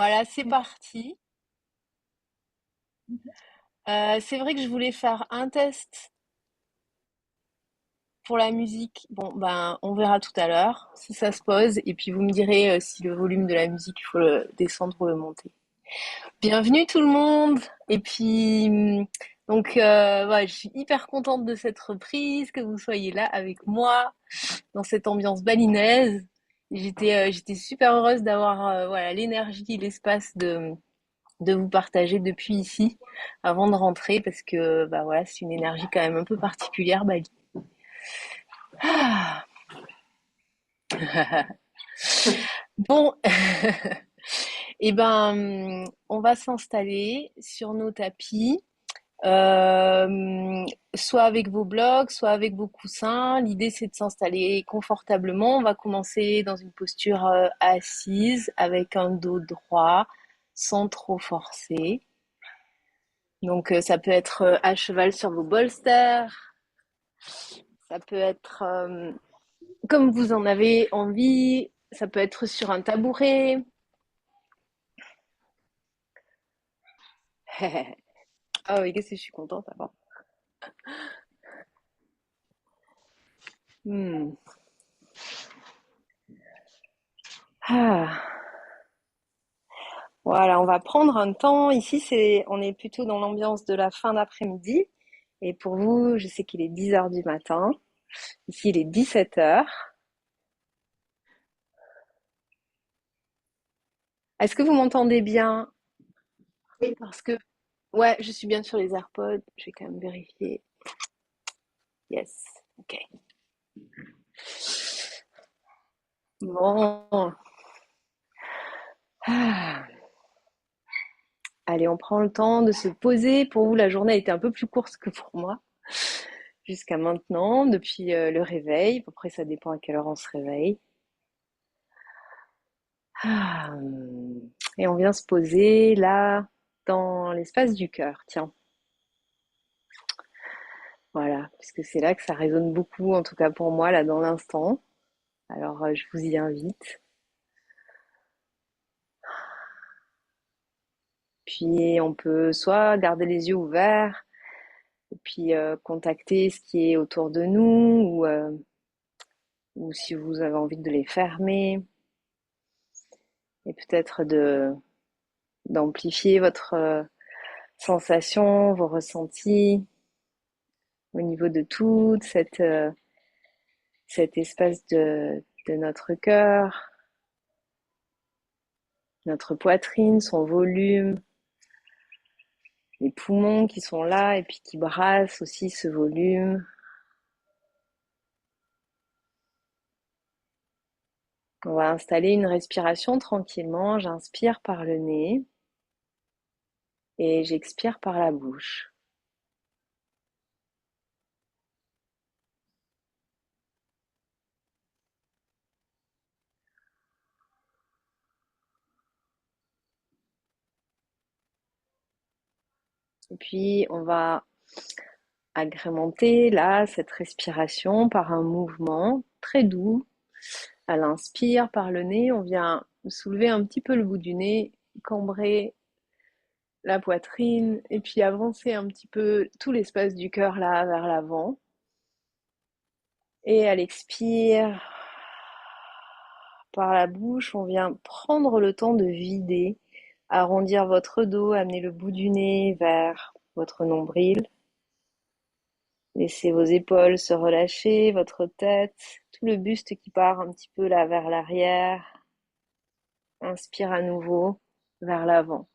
Voilà, c'est parti. C'est vrai que je voulais faire un test pour la musique. Bon, ben, on verra tout à l'heure si ça se pose. Et puis vous me direz si le volume de la musique, il faut le descendre ou le monter. Bienvenue tout le monde. Et puis, ouais, je suis hyper contente de cette reprise, que vous soyez là avec moi dans cette ambiance balinaise. J'étais super heureuse d'avoir voilà l'énergie, et l'espace de vous partager depuis ici avant de rentrer parce que bah voilà, c'est une énergie quand même un peu particulière, Bali. Ah. Bon, et ben on va s'installer sur nos tapis, soit avec vos blocs, soit avec vos coussins. L'idée c'est de s'installer confortablement. On va commencer dans une posture assise avec un dos droit sans trop forcer. Donc ça peut être à cheval sur vos bolsters, ça peut être comme vous en avez envie, ça peut être sur un tabouret. Ah oui, qu'est-ce que je suis contente avant. Hmm. Ah. Voilà, on va prendre un temps. Ici, on est plutôt dans l'ambiance de la fin d'après-midi. Et pour vous, je sais qu'il est 10 heures du matin. Ici, il est 17 heures. Est-ce que vous m'entendez bien? Oui, Parce que, ouais, je suis bien sur les AirPods. Je vais quand même vérifier. Yes. Ok. Bon. Ah. Allez, on prend le temps de se poser. Pour vous, la journée a été un peu plus courte que pour moi, jusqu'à maintenant, depuis le réveil. Après, ça dépend à quelle heure on se réveille. Ah. Et on vient se poser là, dans l'espace du cœur, tiens. Voilà, puisque c'est là que ça résonne beaucoup, en tout cas pour moi, là, dans l'instant. Alors, je vous y invite. Puis, on peut soit garder les yeux ouverts, et puis contacter ce qui est autour de nous, ou si vous avez envie de les fermer. Et peut-être de d'amplifier votre sensation, vos ressentis au niveau de toute cet espace de notre cœur, notre poitrine, son volume, les poumons qui sont là et puis qui brassent aussi ce volume. On va installer une respiration tranquillement. J'inspire par le nez et j'expire par la bouche. Et puis on va agrémenter là cette respiration par un mouvement très doux. À l'inspire par le nez, on vient soulever un petit peu le bout du nez, cambrer la poitrine et puis avancer un petit peu tout l'espace du cœur là vers l'avant. Et à l'expire par la bouche, on vient prendre le temps de vider, arrondir votre dos, amener le bout du nez vers votre nombril. Laissez vos épaules se relâcher, votre tête, tout le buste qui part un petit peu là vers l'arrière. Inspire à nouveau vers l'avant.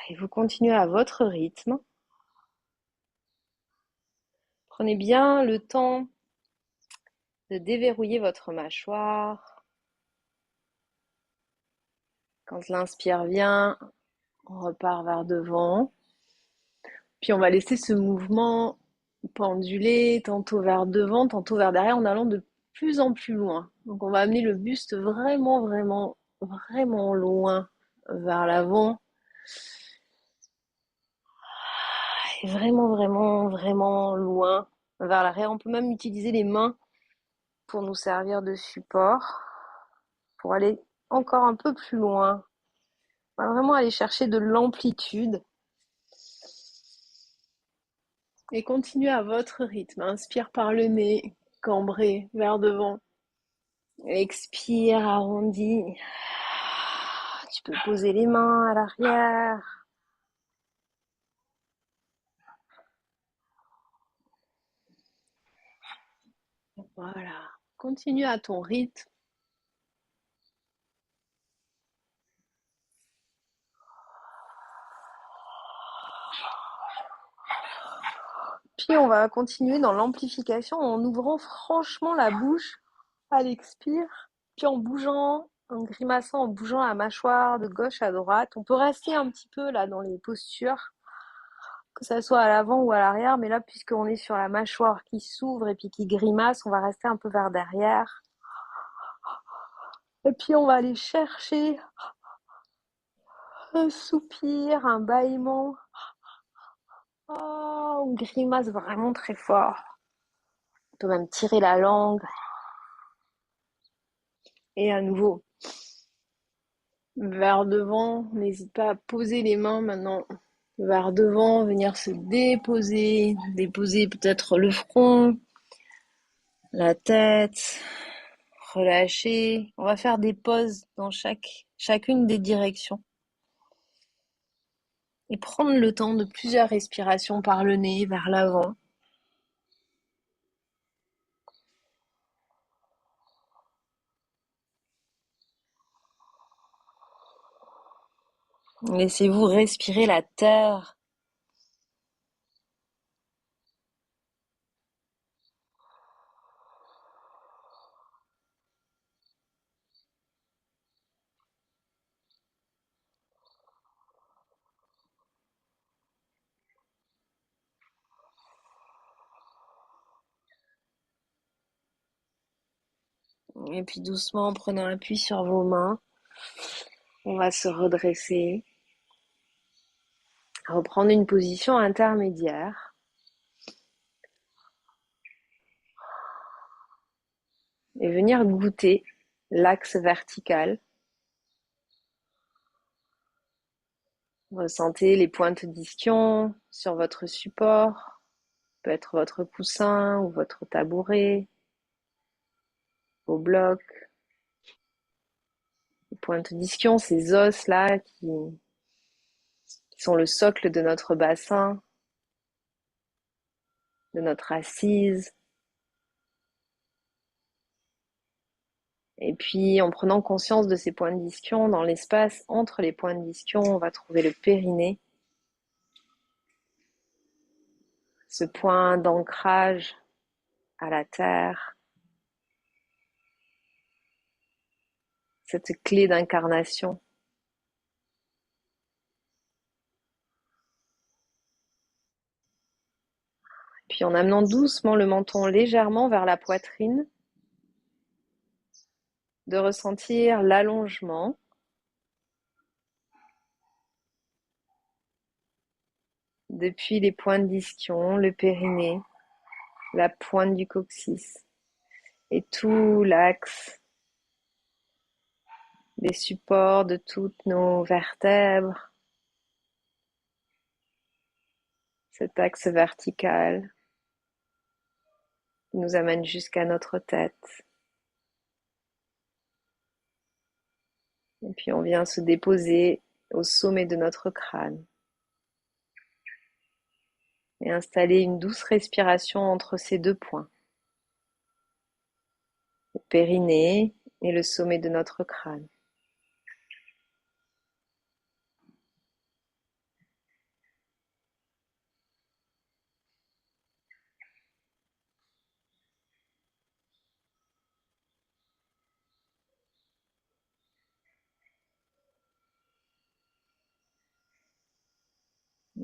Et vous continuez à votre rythme. Prenez bien le temps de déverrouiller votre mâchoire. Quand l'inspire vient, on repart vers devant. Puis on va laisser ce mouvement penduler, tantôt vers devant, tantôt vers derrière, en allant de plus en plus loin. Donc on va amener le buste vraiment, vraiment, vraiment loin vers l'avant. Et vraiment, vraiment, vraiment loin vers l'arrière. On peut même utiliser les mains pour nous servir de support, pour aller encore un peu plus loin. On va vraiment aller chercher de l'amplitude et continuer à votre rythme. Inspire par le nez, cambré vers devant. Expire, arrondi. Tu peux poser les mains à l'arrière. Voilà. Continue à ton rythme. Puis on va continuer dans l'amplification en ouvrant franchement la bouche à l'expire, puis en bougeant, en grimaçant, en bougeant la mâchoire de gauche à droite. On peut rester un petit peu là dans les postures, que ça soit à l'avant ou à l'arrière, mais là puisqu'on est sur la mâchoire qui s'ouvre et puis qui grimace, on va rester un peu vers derrière. Et puis on va aller chercher un soupir, un bâillement. Oh, on grimace vraiment très fort. On peut même tirer la langue. Et à nouveau, vers devant, n'hésite pas à poser les mains maintenant vers devant, venir se déposer peut-être le front, la tête, relâcher. On va faire des pauses dans chacune des directions et prendre le temps de plusieurs respirations par le nez vers l'avant. Laissez-vous respirer la terre. Et puis doucement, en prenant appui sur vos mains, on va se redresser, reprendre une position intermédiaire et venir goûter l'axe vertical. Ressentez les pointes d'ischion sur votre support, peut être votre coussin ou votre tabouret, vos blocs. Les pointes d'ischion, ces os-là qui sont le socle de notre bassin, de notre assise. Et puis, en prenant conscience de ces points d'ischion, dans l'espace entre les points d'ischion, on va trouver le périnée, ce point d'ancrage à la terre, cette clé d'incarnation. Puis en amenant doucement le menton légèrement vers la poitrine, de ressentir l'allongement depuis les pointes d'ischion, le périnée, la pointe du coccyx et tout l'axe des supports de toutes nos vertèbres, cet axe vertical qui nous amène jusqu'à notre tête. Et puis on vient se déposer au sommet de notre crâne et installer une douce respiration entre ces deux points, le périnée et le sommet de notre crâne.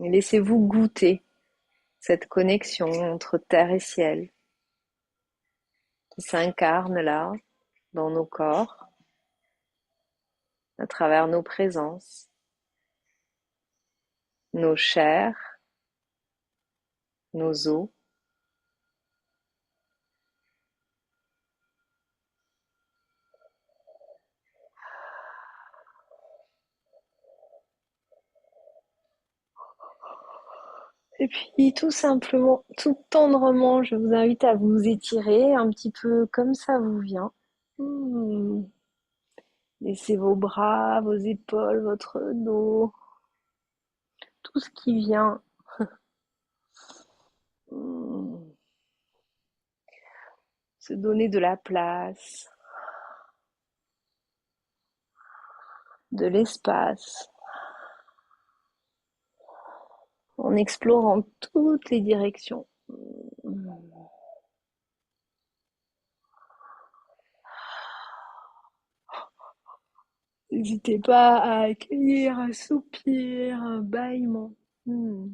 Et laissez-vous goûter cette connexion entre terre et ciel qui s'incarne là, dans nos corps, à travers nos présences, nos chairs, nos os, Et puis tout simplement, tout tendrement, je vous invite à vous étirer un petit peu comme ça vous vient. Hmm. Laissez vos bras, vos épaules, votre dos, tout ce qui vient. Hmm. Se donner de la place, de l'espace, en explorant toutes les directions. Hmm. N'hésitez pas à accueillir un soupir, un bâillement. Hmm.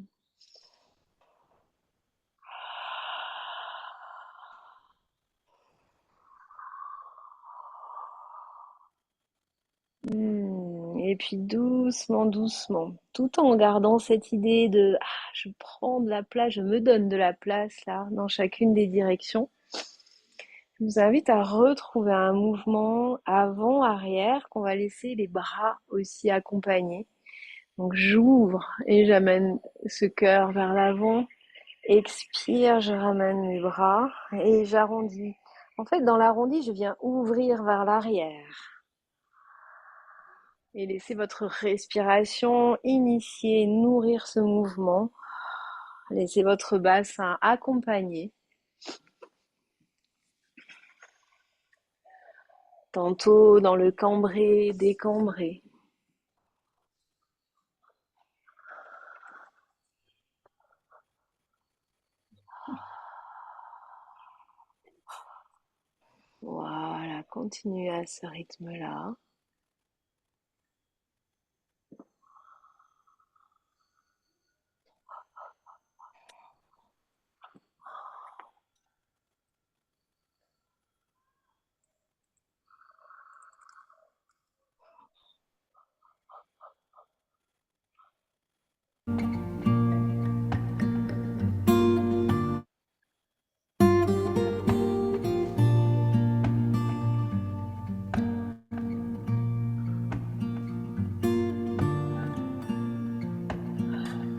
Et puis doucement, doucement, tout en gardant cette idée de je prends de la place, je me donne de la place là, dans chacune des directions. Je vous invite à retrouver un mouvement avant-arrière qu'on va laisser les bras aussi accompagner. Donc j'ouvre et j'amène ce cœur vers l'avant. Expire, je ramène mes bras et j'arrondis. En fait, dans l'arrondi, je viens ouvrir vers l'arrière. Et laissez votre respiration initier, nourrir ce mouvement. Laissez votre bassin accompagner. Tantôt dans le cambré, décambré. Voilà, continuez à ce rythme-là.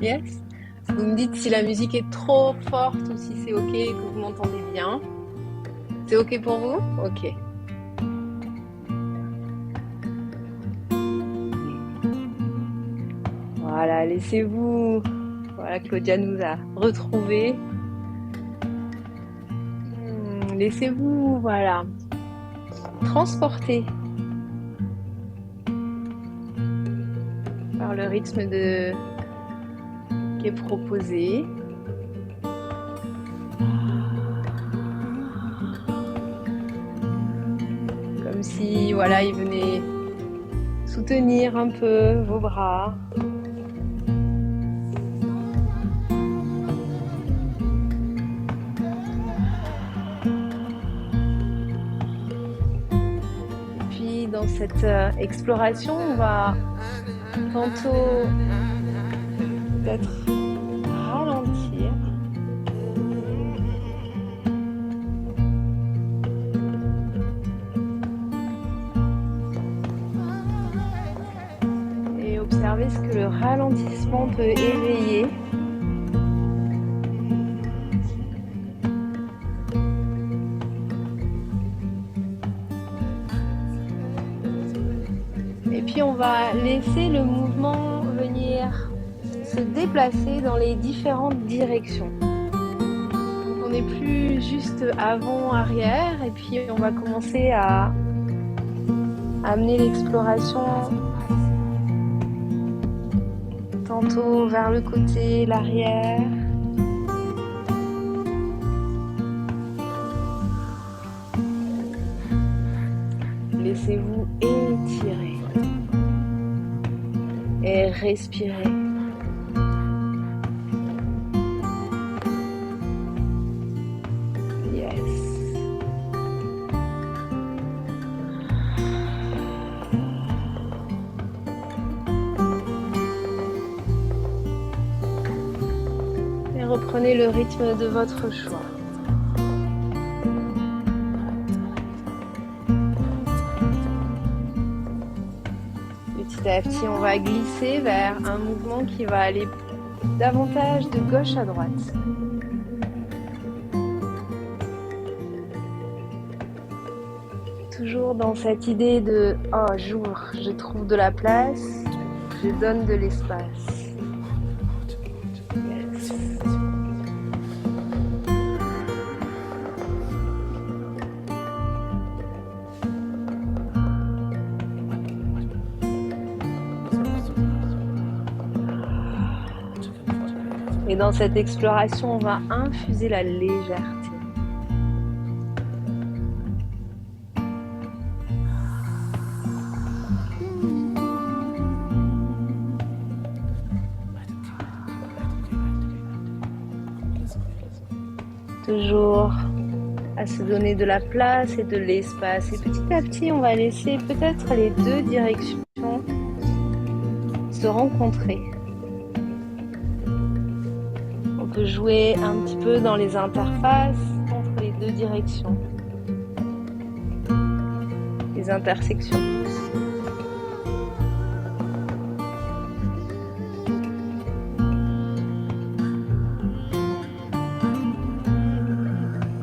Yes. Vous me dites si la musique est trop forte ou si c'est ok, que vous m'entendez bien. C'est ok pour vous? Ok. Voilà, laissez-vous. Voilà, Claudia nous a retrouvés. Laissez-vous, voilà, transporter par le rythme qui est proposé. Comme si, voilà, il venait soutenir un peu vos bras. Et puis, dans cette exploration, on va tantôt peut-être ralentir. Et observer ce que le ralentissement peut éveiller. Et puis on va laisser le mouvement venir se déplacer dans les différentes directions. Donc on n'est plus juste avant-arrière et puis on va commencer à amener l'exploration tantôt vers le côté, l'arrière. Laissez-vous étirer et respirer. Yes. Et reprenez le rythme de votre choix. Petit à petit, on va glisser vers un mouvement qui va aller davantage de gauche à droite. Toujours dans cette idée de « Oh, j'ouvre, je trouve de la place, je donne de l'espace. » Yes. Et dans cette exploration, on va infuser la légèreté. Toujours à se donner de la place et de l'espace. Et petit à petit, on va laisser peut-être les deux directions se rencontrer. On peut jouer un petit peu dans les interfaces entre les deux directions, les intersections.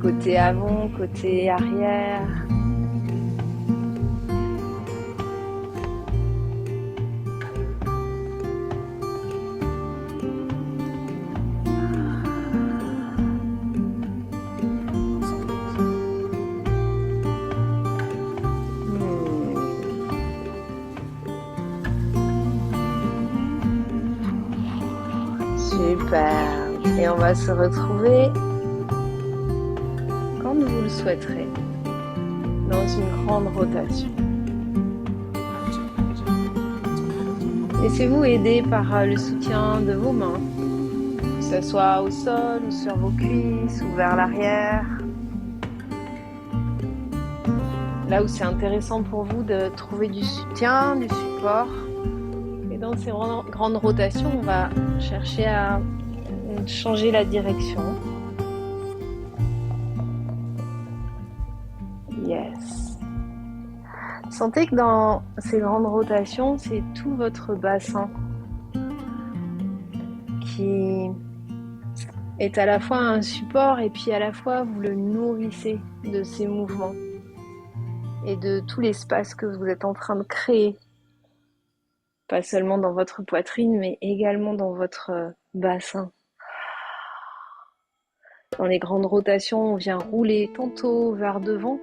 Côté avant, côté arrière. Super. Et on va se retrouver quand vous le souhaiterez dans une grande rotation. Laissez-vous aider par le soutien de vos mains, que ce soit au sol ou sur vos cuisses ou vers l'arrière. Là où c'est intéressant pour vous de trouver du soutien, du support. Et dans ces grandes rotations, on va chercher à changer la direction. Yes. Sentez que dans ces grandes rotations, c'est tout votre bassin qui est à la fois un support et puis à la fois vous le nourrissez de ces mouvements et de tout l'espace que vous êtes en train de créer. Pas seulement dans votre poitrine, mais également dans votre bassin. Dans les grandes rotations, on vient rouler tantôt vers devant,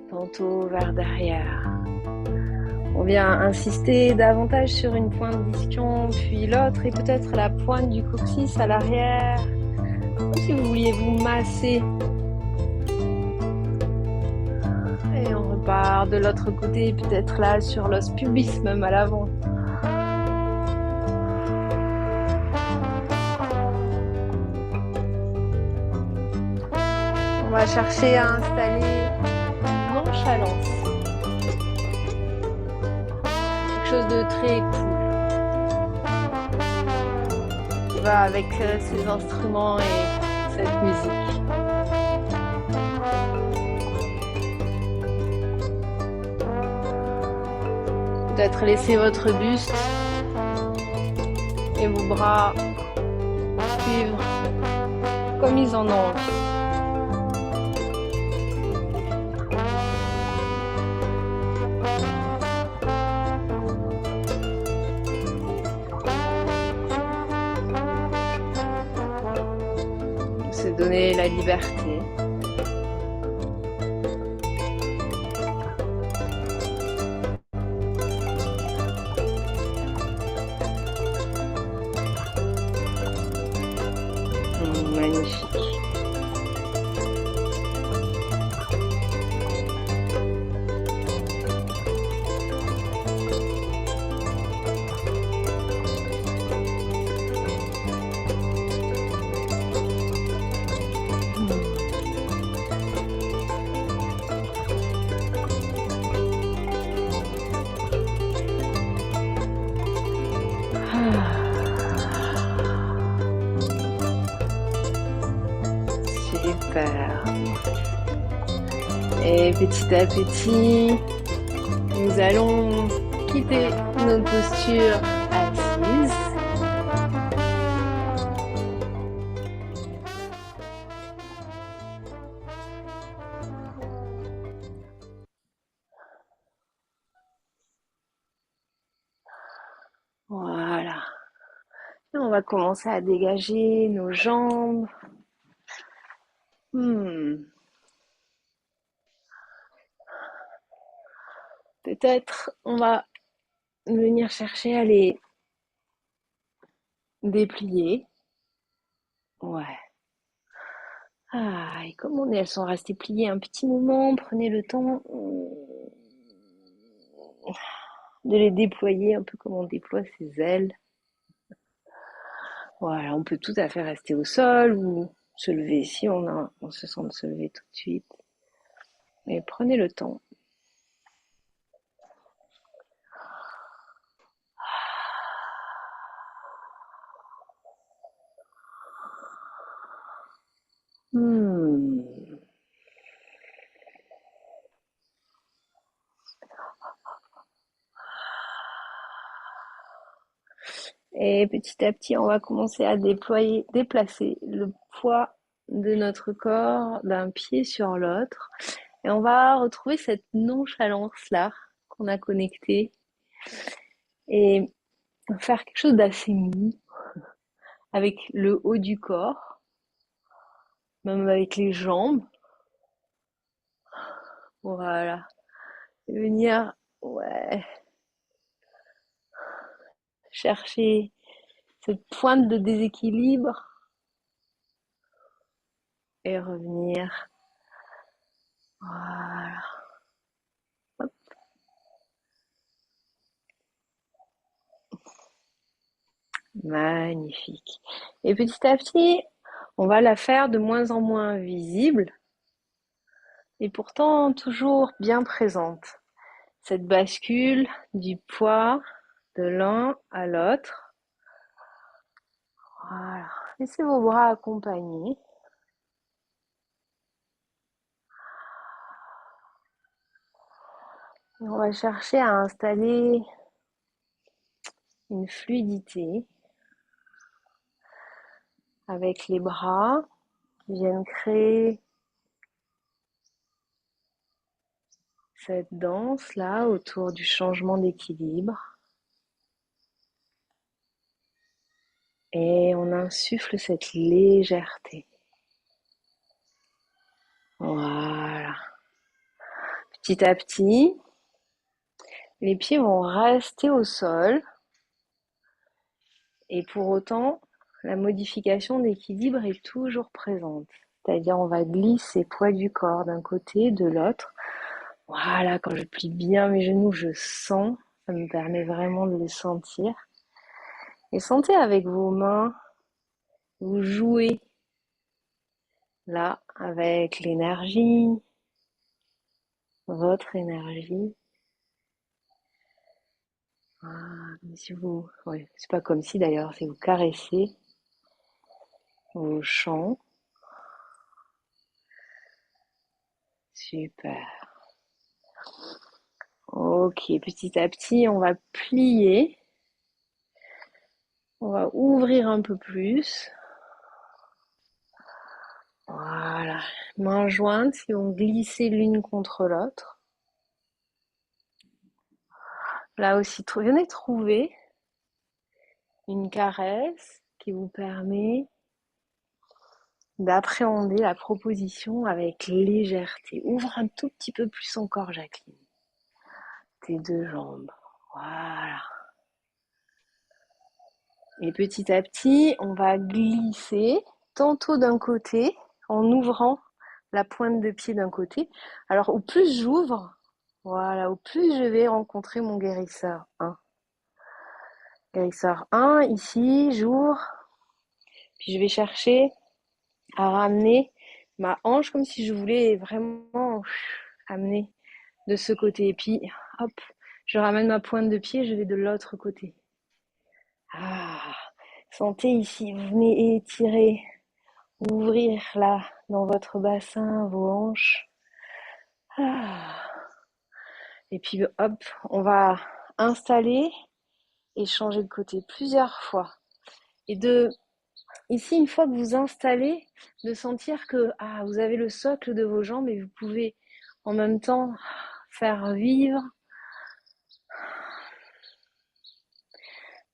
tantôt vers derrière. On vient insister davantage sur une pointe d'ischio, puis l'autre, et peut-être la pointe du coccyx à l'arrière. Comme si vous vouliez vous masser. Et on repart de l'autre côté, peut-être là sur l'os pubis, même à l'avant. On va chercher à installer une nonchalance. Quelque chose de très cool. Qui va avec ces instruments et cette musique. Peut-être laisser votre buste et vos bras suivre comme ils en ont envie. Se donner la liberté. Magnifique. Super. Et petit à petit, nous allons quitter nos postures assises Et on va commencer à dégager nos jambes. Hmm. Peut-être on va venir chercher à les déplier. Ouais. Ah, et comme elles sont restées pliées un petit moment, prenez le temps de les déployer un peu comme on déploie ses ailes. Voilà, on peut tout à fait rester au sol ou se lever si on se sent de se lever tout de suite. Mais prenez le temps. Hmm. Et petit à petit, on va commencer à déplacer le poids de notre corps d'un pied sur l'autre. Et on va retrouver cette nonchalance-là qu'on a connectée et faire quelque chose d'assez mou avec le haut du corps, même avec les jambes. Voilà. Et venir, ouais, chercher cette pointe de déséquilibre et revenir. Voilà. Hop. Magnifique. Et petit à petit, on va la faire de moins en moins visible et pourtant toujours bien présente. Cette bascule du poids de l'un à l'autre. Voilà. Laissez vos bras accompagner. Et on va chercher à installer une fluidité avec les bras qui viennent créer cette danse là autour du changement d'équilibre. Et on insuffle cette légèreté. Voilà. Petit à petit, les pieds vont rester au sol et pour autant, la modification d'équilibre est toujours présente. C'est-à-dire, on va glisser poids du corps d'un côté, de l'autre. Voilà, quand je plie bien mes genoux, je sens, ça me permet vraiment de les sentir. Et sentez avec vos mains, vous jouez là avec l'énergie, votre énergie. Ah, comme si vous, ouais, c'est pas comme si d'ailleurs, c'est vous caressez vos champs. Super. Ok, petit à petit, on va plier. On va ouvrir un peu plus. Voilà. Mains jointes et on glisse l'une contre l'autre. Là aussi, venez trouver une caresse qui vous permet d'appréhender la proposition avec légèreté. Ouvre un tout petit peu plus encore, Jacqueline. Tes deux jambes. Voilà. Et petit à petit, on va glisser tantôt d'un côté en ouvrant la pointe de pied d'un côté. Alors au plus j'ouvre, voilà, au plus je vais rencontrer mon guérisseur 1. Guérisseur 1, ici, j'ouvre, puis je vais chercher à ramener ma hanche comme si je voulais vraiment amener de ce côté. Et puis, hop, je ramène ma pointe de pied, je vais de l'autre côté. Ah, sentez ici, vous venez étirer, ouvrir là, dans votre bassin, vos hanches. Ah. Et puis, hop, on va installer et changer de côté plusieurs fois. Et ici, une fois que vous installez, de sentir que vous avez le socle de vos jambes et vous pouvez en même temps faire vivre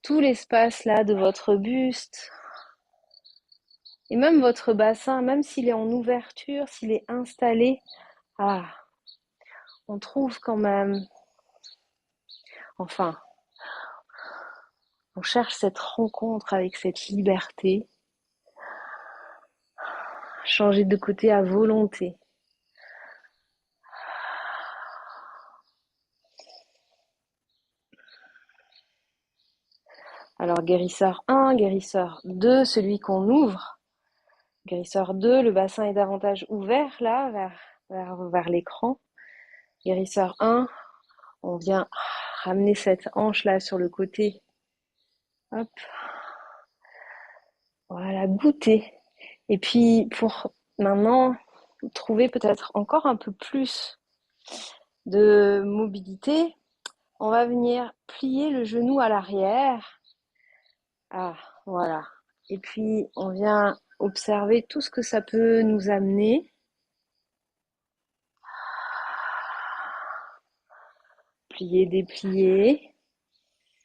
tout l'espace là de votre buste et même votre bassin, même s'il est en ouverture, s'il est installé, ah, on trouve quand même, enfin, on cherche cette rencontre avec cette liberté, changer de côté à volonté. Alors guérisseur 1, guérisseur 2, celui qu'on ouvre. Guérisseur 2, le bassin est davantage ouvert là, vers l'écran. Guérisseur 1, on vient ramener cette hanche là sur le côté. Hop, voilà, goûter. Et puis pour maintenant trouver peut-être encore un peu plus de mobilité, on va venir plier le genou à l'arrière. Ah, voilà. Et puis on vient observer tout ce que ça peut nous amener. Plier, déplier,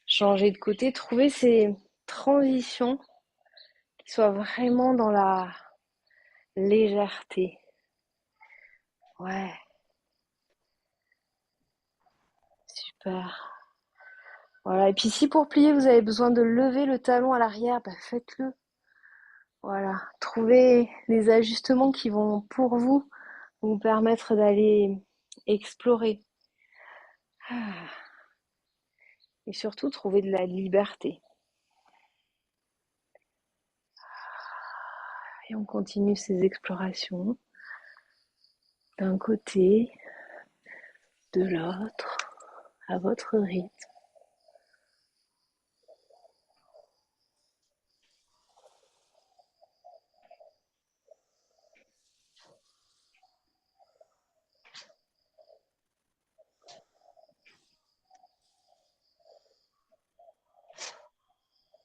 changer de côté, trouver ces transitions qui soient vraiment dans la légèreté. Ouais, super. Voilà, et puis si pour plier, vous avez besoin de lever le talon à l'arrière, bah faites-le. Voilà, trouvez les ajustements qui vont pour vous permettre d'aller explorer. Ah. Et surtout, trouver de la liberté. Et on continue ces explorations d'un côté, de l'autre, à votre rythme.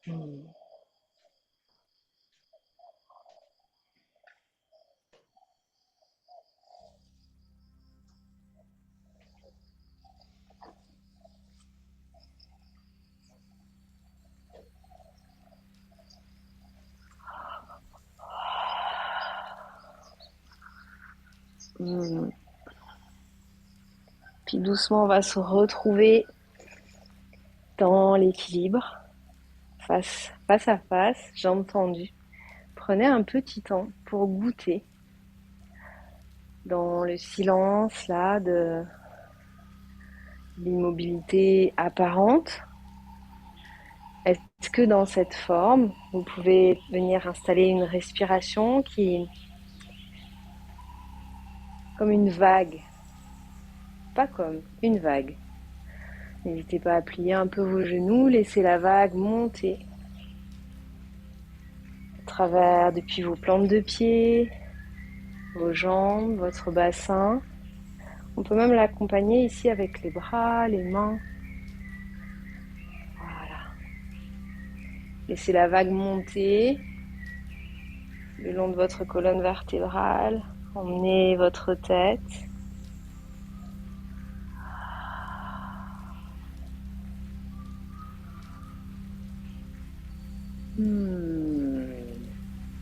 Mmh. Mmh. Puis doucement, on va se retrouver dans l'équilibre, face à face, jambes tendues. Prenez un petit temps pour goûter dans le silence là de l'immobilité apparente. Est-ce que dans cette forme, vous pouvez venir installer une respiration qui est comme une vague, pas comme une vague. N'hésitez pas à plier un peu vos genoux, laissez la vague monter à travers depuis vos plantes de pied, vos jambes, votre bassin. On peut même l'accompagner ici avec les bras, les mains. Voilà. Laissez la vague monter le long de votre colonne vertébrale. Emmenez votre tête.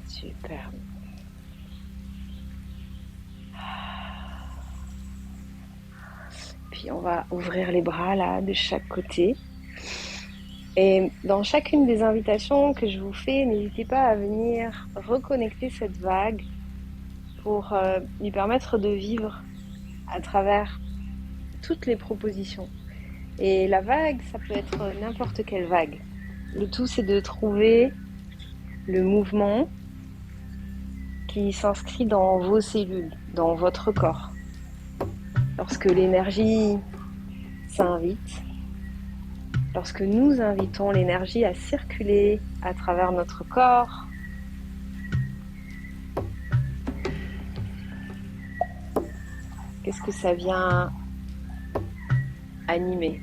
Super. Puis on va ouvrir les bras là de chaque côté. Et dans chacune des invitations que je vous fais, n'hésitez pas à venir reconnecter cette vague pour lui permettre de vivre à travers toutes les propositions. Et la vague, ça peut être n'importe quelle vague. Le tout, c'est de trouver le mouvement qui s'inscrit dans vos cellules, dans votre corps. Lorsque l'énergie s'invite, lorsque nous invitons l'énergie à circuler à travers notre corps, qu'est-ce que ça vient animer ?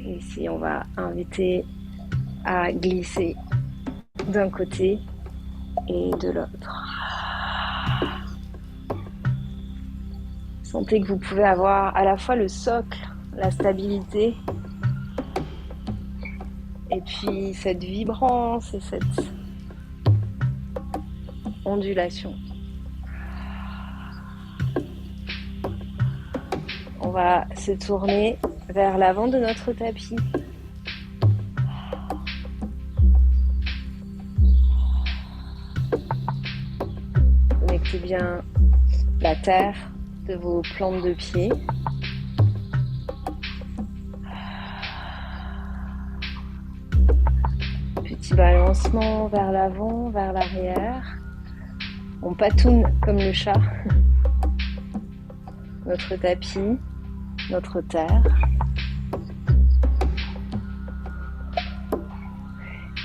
Ici, on va inviter à glisser d'un côté et de l'autre. Sentez que vous pouvez avoir à la fois le socle, la stabilité, et puis cette vibrance et cette ondulation. On va se tourner vers l'avant de notre tapis. Connectez bien la terre de vos plantes de pied. Petit balancement vers l'avant, vers l'arrière. On patoune comme le chat. Notre tapis, notre terre.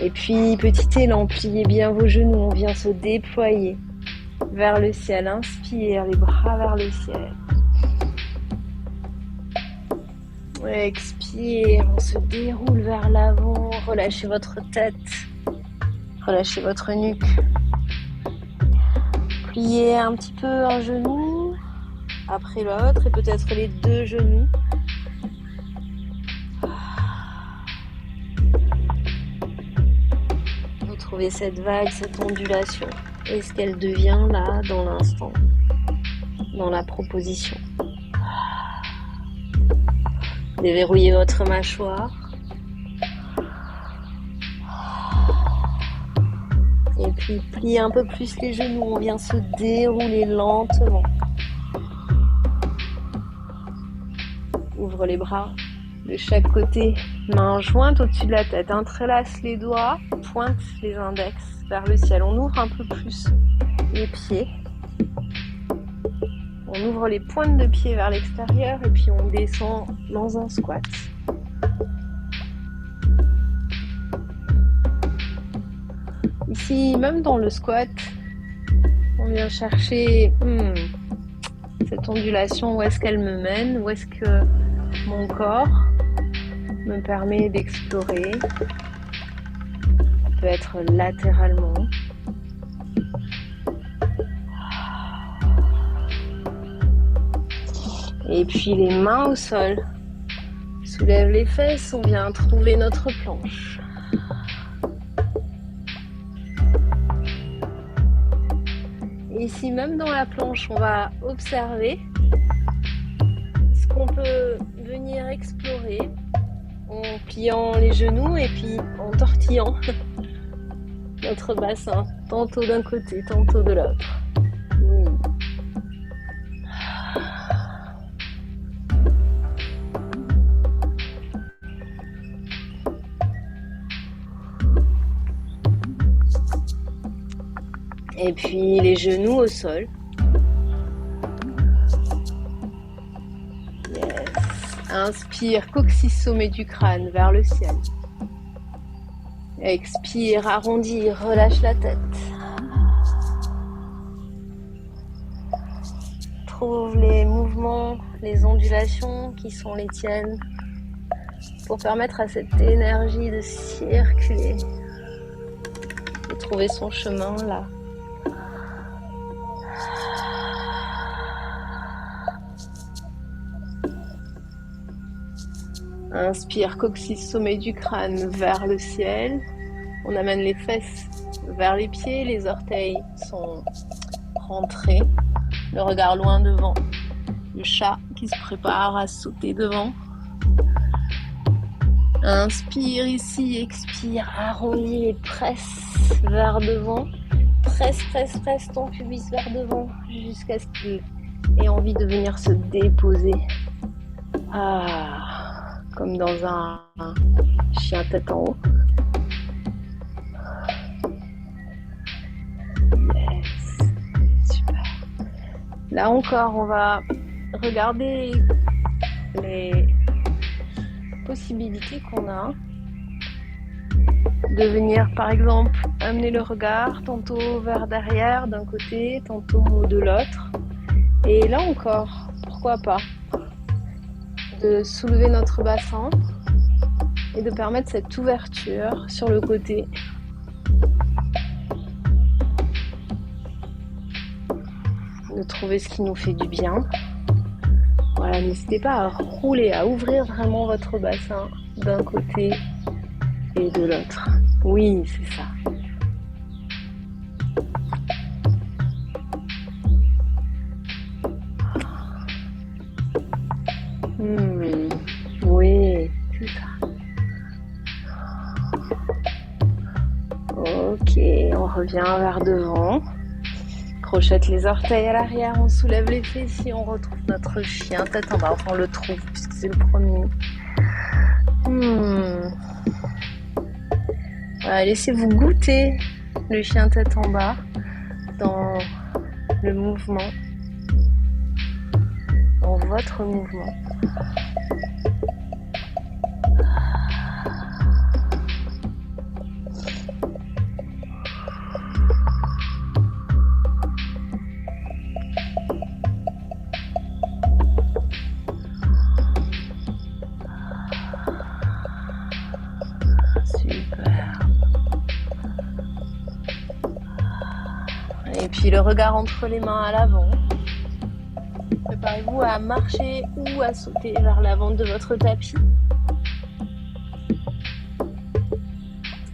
Et puis, petit élan, pliez bien vos genoux, on vient se déployer vers le ciel. Inspire, les bras vers le ciel. Expire, on se déroule vers l'avant. Relâchez votre tête, relâchez votre nuque. Pliez un petit peu un genou après l'autre et peut-être les deux genoux. Retrouvez cette vague, cette ondulation. Et ce qu'elle devient là, dans l'instant, dans la proposition. Déverrouillez votre mâchoire. Et puis pliez un peu plus les genoux, on vient se dérouler lentement. Ouvre les bras de chaque côté, mains jointes au-dessus de la tête. Entrelace les doigts, pointe les index vers le ciel. On ouvre un peu plus les pieds. On ouvre les pointes de pied vers l'extérieur et puis on descend dans un squat. Ici, même dans le squat, on vient chercher cette ondulation, où est-ce qu'elle me mène, où est-ce que mon corps me permet d'explorer. Ça peut être latéralement. Et puis les mains au sol. Soulève les fesses, on vient trouver notre planche. Et ici, même dans la planche, on va observer ce qu'on peut venir explorer en pliant les genoux et puis en tortillant notre bassin, tantôt d'un côté, tantôt de l'autre. Oui. Et puis les genoux au sol. Yes. Inspire, coccyx sommet du crâne vers le ciel. Expire, arrondis, relâche la tête. Trouve les mouvements, les ondulations qui sont les tiennes pour permettre à cette énergie de circuler, de trouver son chemin là. Inspire, coccyx, sommet du crâne vers le ciel. On amène les fesses vers les pieds, les orteils sont rentrés. Le regard loin devant. Le chat qui se prépare à sauter devant. Inspire ici, expire, arrondis et presse vers devant. Presse ton pubis vers devant jusqu'à ce qu'il ait envie de venir se déposer. Comme dans un chien tête en haut. Yes, super. Là encore, on va regarder les possibilités qu'on a de venir, par exemple, amener le regard tantôt vers derrière d'un côté, tantôt de l'autre. Et là encore, pourquoi pas de soulever notre bassin et de permettre cette ouverture sur le côté. de trouver ce qui nous fait du bien. Voilà, n'hésitez pas à rouler, à ouvrir vraiment votre bassin d'un côté et de l'autre. Oui, c'est ça. Oui, c'est ça. Ok, on revient vers devant. Crochette les orteils à l'arrière, on soulève les fessiers, on retrouve notre chien tête en bas. Enfin, on le trouve puisque c'est le premier. Voilà, laissez-vous goûter le chien tête en bas dans le mouvement, dans votre mouvement. Et puis le regard entre les mains à l'avant. Préparez-vous à marcher ou à sauter vers l'avant de votre tapis.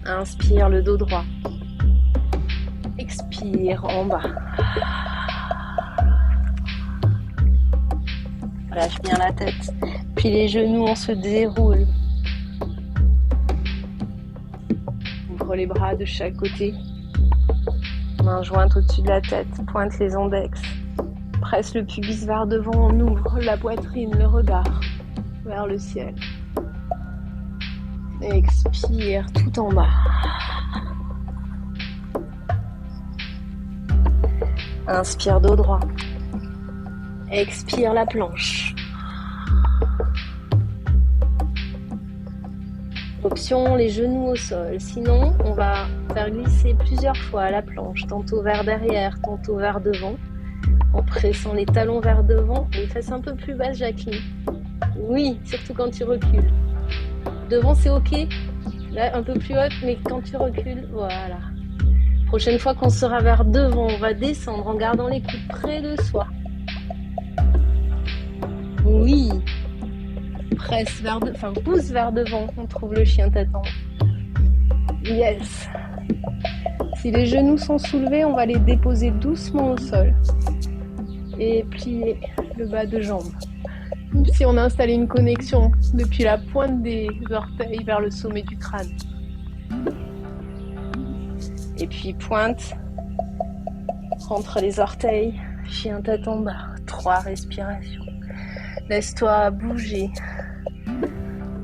Inspire le dos droit. Expire en bas. Lâche bien la tête. Puis les genoux, on se déroule. Ouvre les bras de chaque côté. Main jointe au-dessus de la tête, pointe les index. Presse le pubis vers devant, on ouvre la poitrine, le regard vers le ciel. Expire tout en bas. Inspire dos droit. Expire la planche. Option les genoux au sol. Sinon, on va faire glisser plusieurs fois la planche, tantôt vers derrière, tantôt vers devant, en pressant les talons vers devant, les fesses un peu plus basses, Jacqueline. Oui, surtout quand tu recules. Devant, c'est ok. Là, un peu plus haute, mais quand tu recules, voilà. Prochaine fois qu'on sera vers devant, on va descendre en gardant les coudes près de soi. Oui. Presse vers devant, pousse vers devant, on trouve le chien tête en haut. Yes. Si les genoux sont soulevés, on va les déposer doucement au sol. Et plier le bas de jambe. Comme si on a installé une connexion depuis la pointe des orteils vers le sommet du crâne. Et puis pointe, entre les orteils, chien tête en bas. 3 respirations. Laisse-toi bouger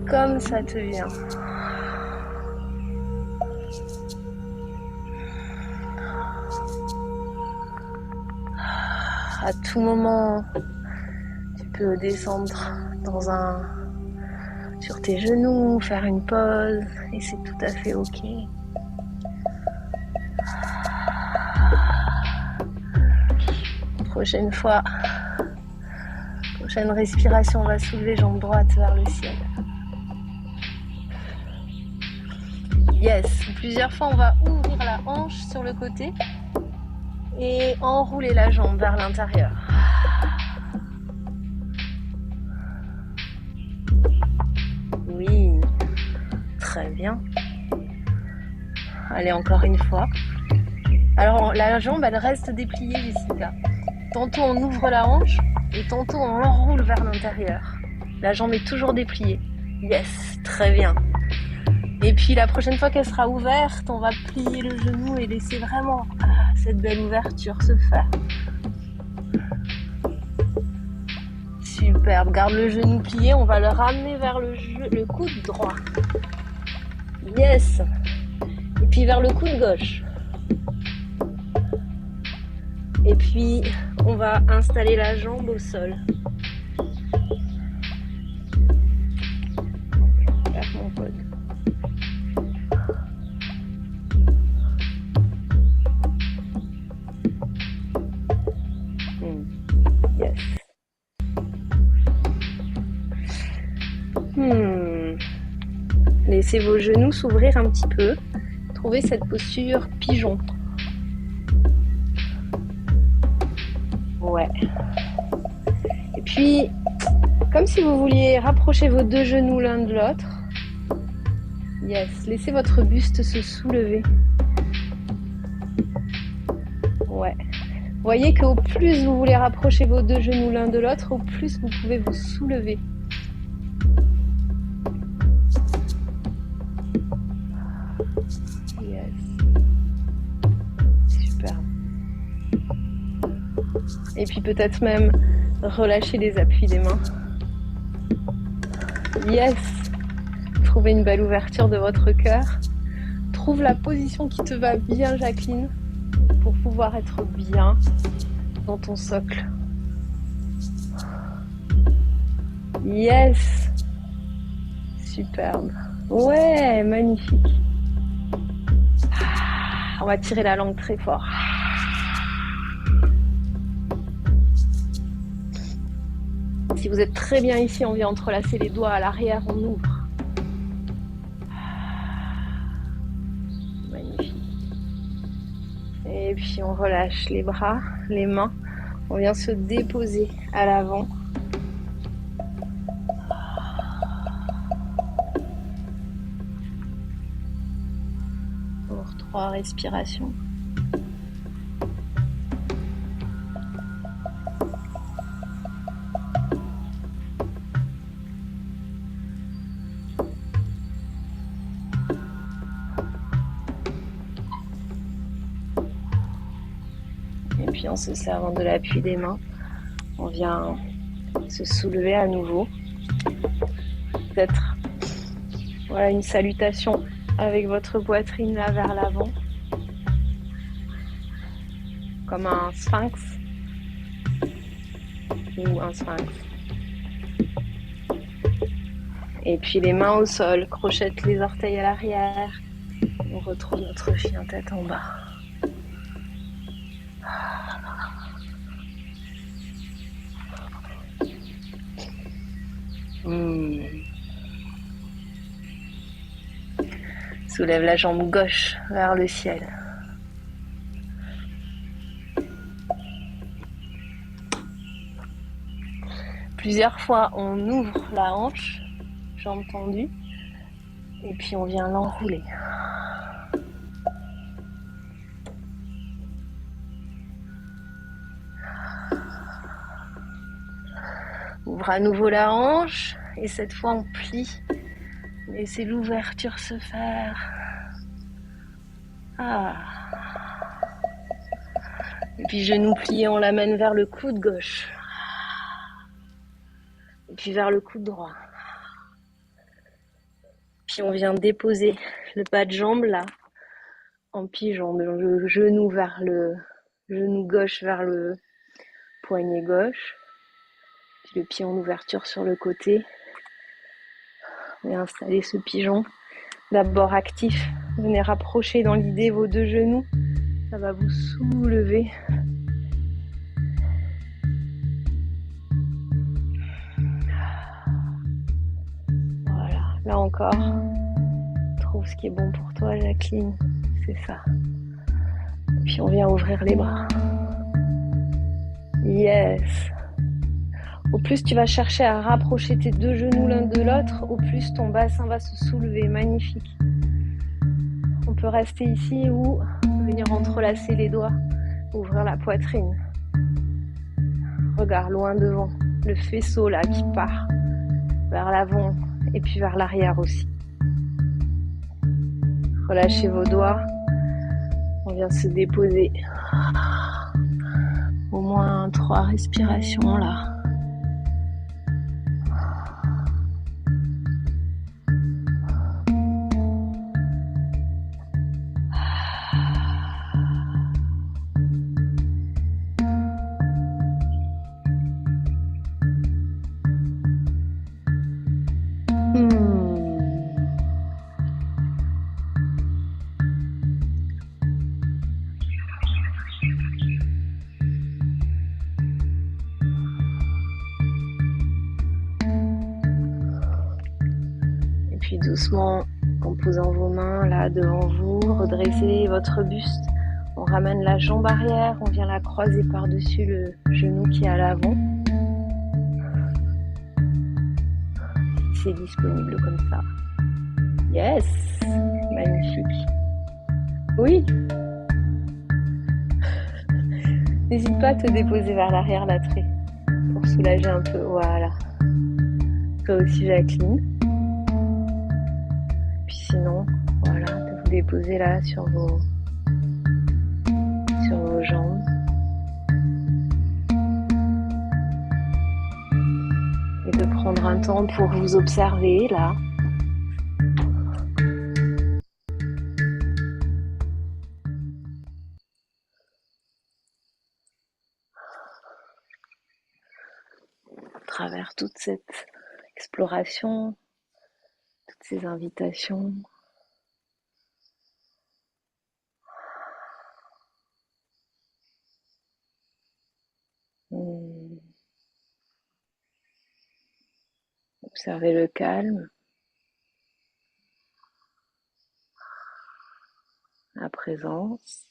comme ça te vient. À tout moment, tu peux descendre sur tes genoux, faire une pause, et c'est tout à fait ok. Prochaine fois, prochaine respiration, on va soulever jambe droite vers le ciel. Yes, plusieurs fois on va ouvrir la hanche sur le côté et enrouler la jambe vers l'intérieur. Oui, très bien. Allez, encore une fois. Alors la jambe, elle reste dépliée, Jessica. Tantôt on ouvre la hanche et tantôt on l'enroule vers l'intérieur. La jambe est toujours dépliée. Yes, très bien. Et puis la prochaine fois qu'elle sera ouverte, on va plier le genou et laisser vraiment cette belle ouverture se faire. Superbe, garde le genou plié, on va le ramener vers le coude droit. Yes. Et puis vers le coude gauche. Et puis on va installer la jambe au sol. Faire mon pod. Yes. Laissez vos genoux s'ouvrir un petit peu. Trouvez cette posture pigeon. Ouais. Et puis, comme si vous vouliez rapprocher vos deux genoux l'un de l'autre. Yes, laissez votre buste se soulever. Ouais. Voyez qu'au plus vous voulez rapprocher vos deux genoux l'un de l'autre, au plus vous pouvez vous soulever. Yes. Super. Et puis peut-être même relâcher les appuis des mains. Yes. Trouvez une belle ouverture de votre cœur. Trouve la position qui te va bien, Jacqueline, pour pouvoir être bien dans ton socle. Yes. Superbe. Ouais, magnifique. On va tirer la langue très fort. Si vous êtes très bien ici, on vient entrelacer les doigts à l'arrière, on ouvre. Magnifique. Et puis on relâche les bras, les mains. On vient se déposer à l'avant. Pour 3 respirations. Et puis en se servant de l'appui des mains, on vient se soulever à nouveau. Peut-être voilà, une salutation avec votre poitrine là vers l'avant. Comme un sphinx ou un sphinx. Et puis les mains au sol, crochette les orteils à l'arrière. On retrouve notre chien tête en bas. Soulève la jambe gauche vers le ciel. Plusieurs fois, on ouvre la hanche, jambe tendue, et puis on vient l'enrouler. Ouvre à nouveau la hanche, et cette fois on plie. Laissez l'ouverture se faire. Ah. Et puis genou plié, on l'amène vers le coude gauche. Et puis vers le coude droit. Puis on vient déposer le bas de jambe là, en pigeon, le genou vers le genou gauche vers le poignet gauche. Puis le pied en ouverture sur le côté. Et installer ce pigeon. D'abord actif, venez rapprocher dans l'idée vos deux genoux. Ça va vous soulever. Voilà, là encore, trouve ce qui est bon pour toi, Jacqueline. C'est ça. Puis on vient ouvrir les bras. Yes. Au plus tu vas chercher à rapprocher tes deux genoux l'un de l'autre, au plus ton bassin va se soulever. Magnifique. On peut rester ici ou venir entrelacer les doigts, ouvrir la poitrine. Regarde loin devant, le faisceau là qui part vers l'avant et puis vers l'arrière aussi. Relâchez vos doigts. On vient se déposer. Au moins 3 respirations là. Doucement, en posant vos mains là devant vous, redressez votre buste On ramène la jambe arrière, on vient la croiser par-dessus le genou qui est à l'avant. Si c'est disponible comme ça. Yes, magnifique. Oui, n'hésite pas à te déposer vers l'arrière la très pour soulager un peu. Voilà. Toi aussi, Jacqueline. Puis sinon, voilà, de vous déposer là sur vos jambes. Et de prendre un temps pour vous observer là. À travers toute cette exploration, toutes ces invitations. Observez le calme, la présence.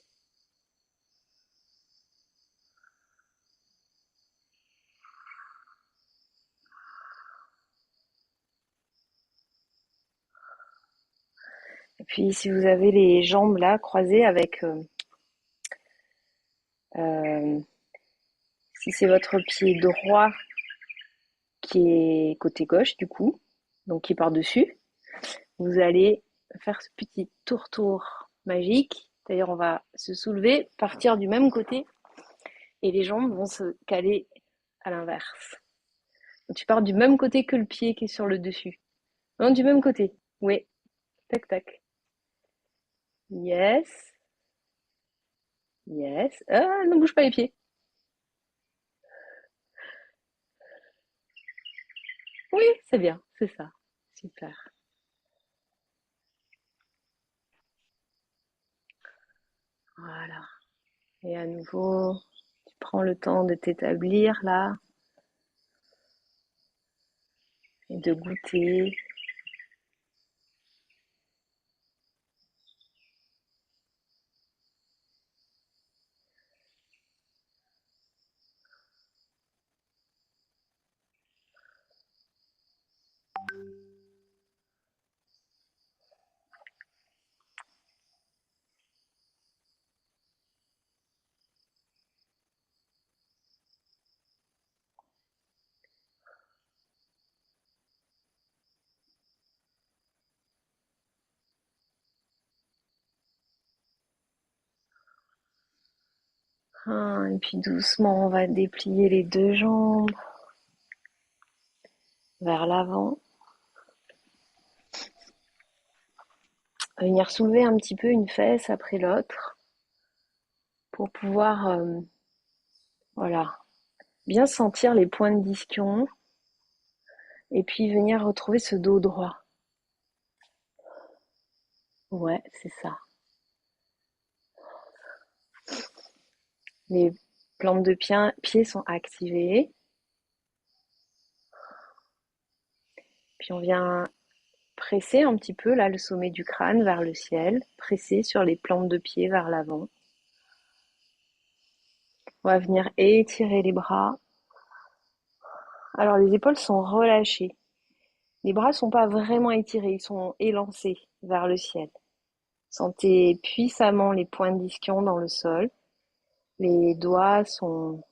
Et puis si vous avez les jambes là croisées avec, si c'est votre pied droit qui est côté gauche du coup, donc qui est par-dessus, vous allez faire ce petit tour-tour magique. D'ailleurs, on va se soulever, partir du même côté et les jambes vont se caler à l'inverse. Donc, tu pars du même côté que le pied qui est sur le dessus. Non, du même côté. Oui. Tac, tac. Yes. Yes. Ah, ne bouge pas les pieds. Oui, c'est bien. C'est ça. Super. Voilà. Et à nouveau, tu prends le temps de t'établir là et de goûter. Ah, et puis doucement, on va déplier les deux jambes vers l'avant. Venir soulever un petit peu une fesse après l'autre pour pouvoir voilà, bien sentir les points de discussion et puis venir retrouver ce dos droit. Ouais, c'est ça. Les plantes de pied sont activées. Puis on vient presser un petit peu là le sommet du crâne vers le ciel, presser sur les plantes de pied vers l'avant. On va venir étirer les bras. Alors les épaules sont relâchées. Les bras sont pas vraiment étirés, ils sont élancés vers le ciel. Sentez puissamment les points d'ischion dans le sol. Les doigts sont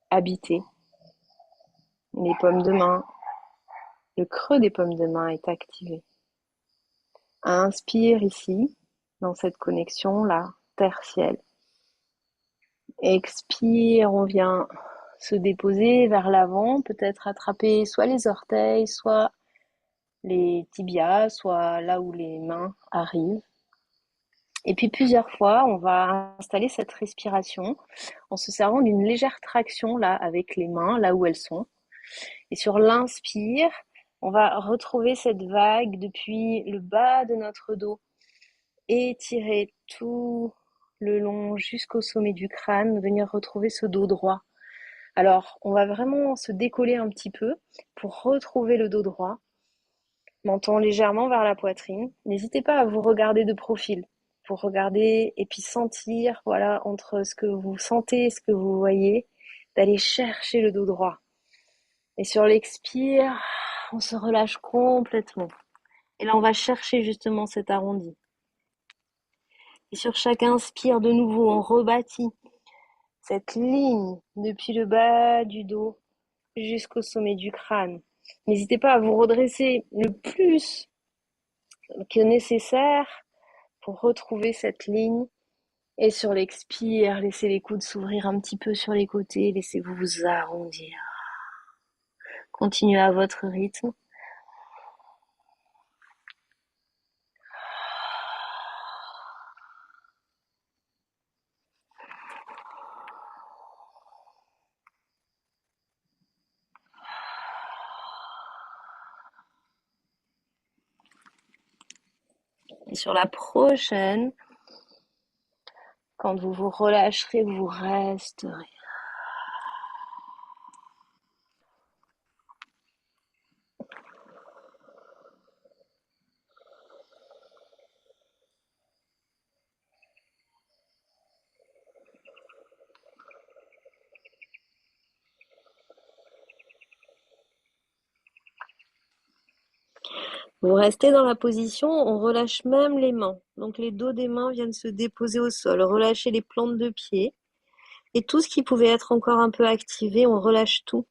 habités. Les paumes de main, le creux des paumes de main est activé. Inspire ici, dans cette connexion-là, terre-ciel. Expire, on vient se déposer vers l'avant, peut-être attraper soit les orteils, soit les tibias, soit là où les mains arrivent. Et puis plusieurs fois, on va installer cette respiration en se servant d'une légère traction là avec les mains, là où elles sont. Et sur l'inspire, on va retrouver cette vague depuis le bas de notre dos, étirer tout le long jusqu'au sommet du crâne, venir retrouver ce dos droit. Alors, on va vraiment se décoller un petit peu pour retrouver le dos droit, menton légèrement vers la poitrine. N'hésitez pas à vous regarder de profil. pour regarder et puis sentir, voilà, entre ce que vous sentez et ce que vous voyez, d'aller chercher le dos droit. Et sur l'expire, on se relâche complètement. Et là, on va chercher justement cet arrondi. Et sur chaque inspire, de nouveau, on rebâtit cette ligne depuis le bas du dos jusqu'au sommet du crâne. N'hésitez pas à vous redresser le plus que nécessaire pour retrouver cette ligne. Et sur l'expire, laissez les coudes s'ouvrir un petit peu sur les côtés, laissez-vous vous arrondir. Continuez à votre rythme. Et sur la prochaine, quand vous vous relâcherez, vous resterez. Vous restez dans la position, on relâche même les mains. Donc les dos des mains viennent se déposer au sol. Relâchez les plantes de pied. Et tout ce qui pouvait être encore un peu activé, on relâche tout.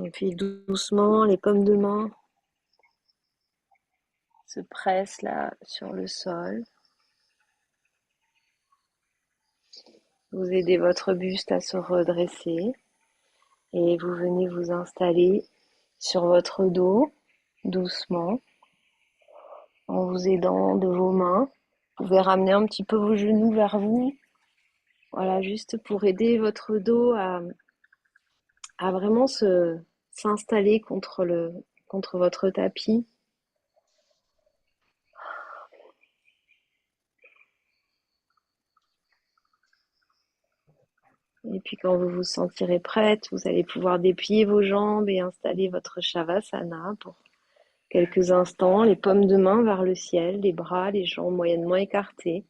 Et puis doucement, les paumes de main se pressent là sur le sol. Vous aidez votre buste à se redresser et vous venez vous installer sur votre dos doucement en vous aidant de vos mains. Vous pouvez ramener un petit peu vos genoux vers vous. Voilà, juste pour aider votre dos à vraiment s'installer contre votre tapis. Et puis quand vous vous sentirez prête, vous allez pouvoir déplier vos jambes et installer votre Shavasana pour quelques instants, les paumes de main vers le ciel, les bras, les jambes moyennement écartés.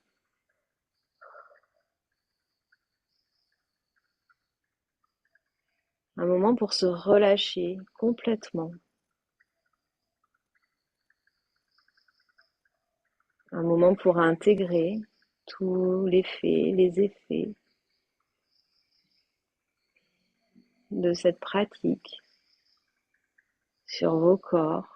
Un moment pour se relâcher complètement. Un moment pour intégrer tous les faits, les effets de cette pratique sur vos corps.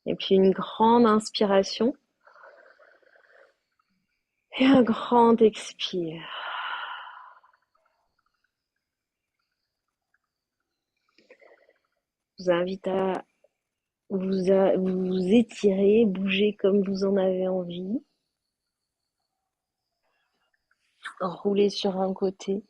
Et puis une grande inspiration et un grand expire. Je vous invite à vous étirer, bouger comme vous en avez envie. Rouler sur un côté.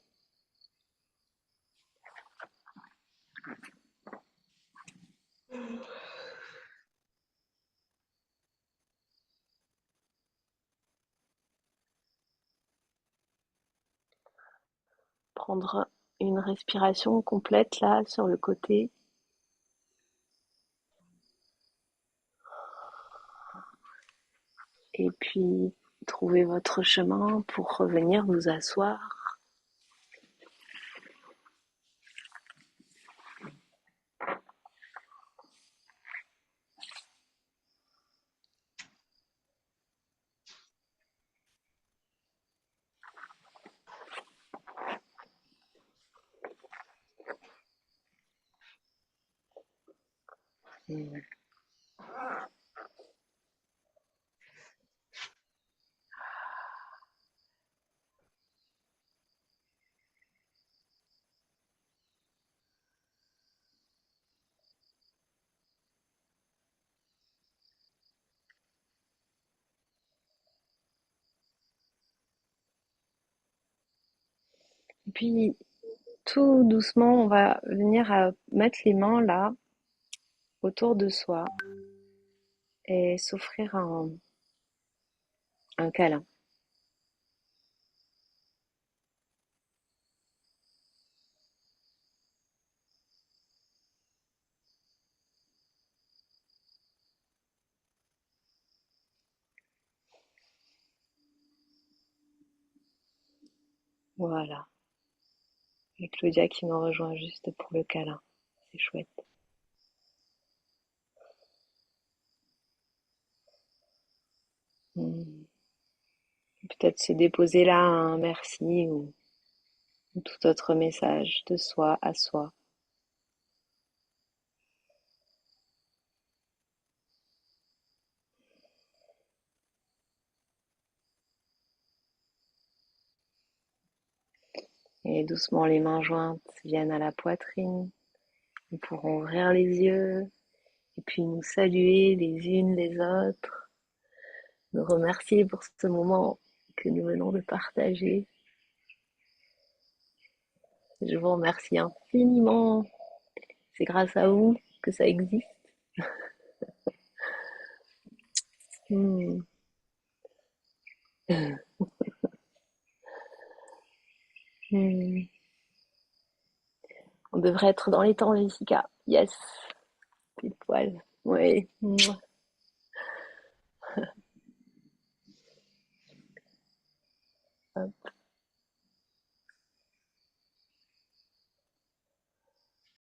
Prendre une respiration complète là sur le côté. Et puis trouver votre chemin pour revenir vous asseoir. Mm. Et puis, tout doucement, on va venir à mettre les mains là, autour de soi, et s'offrir un câlin. Voilà. Et Claudia qui me rejoint juste pour le câlin. C'est chouette. Mm. Peut-être se déposer là un merci ou tout autre message de soi à soi. Et doucement, les mains jointes viennent à la poitrine. Nous pourrons ouvrir les yeux et puis nous saluer les unes les autres, nous remercier pour ce moment que nous venons de partager. Je vous remercie infiniment. C'est grâce à vous que ça existe. Hmm. Hmm. On devrait être dans les temps, Jessica. Yes, pile poil. Oui.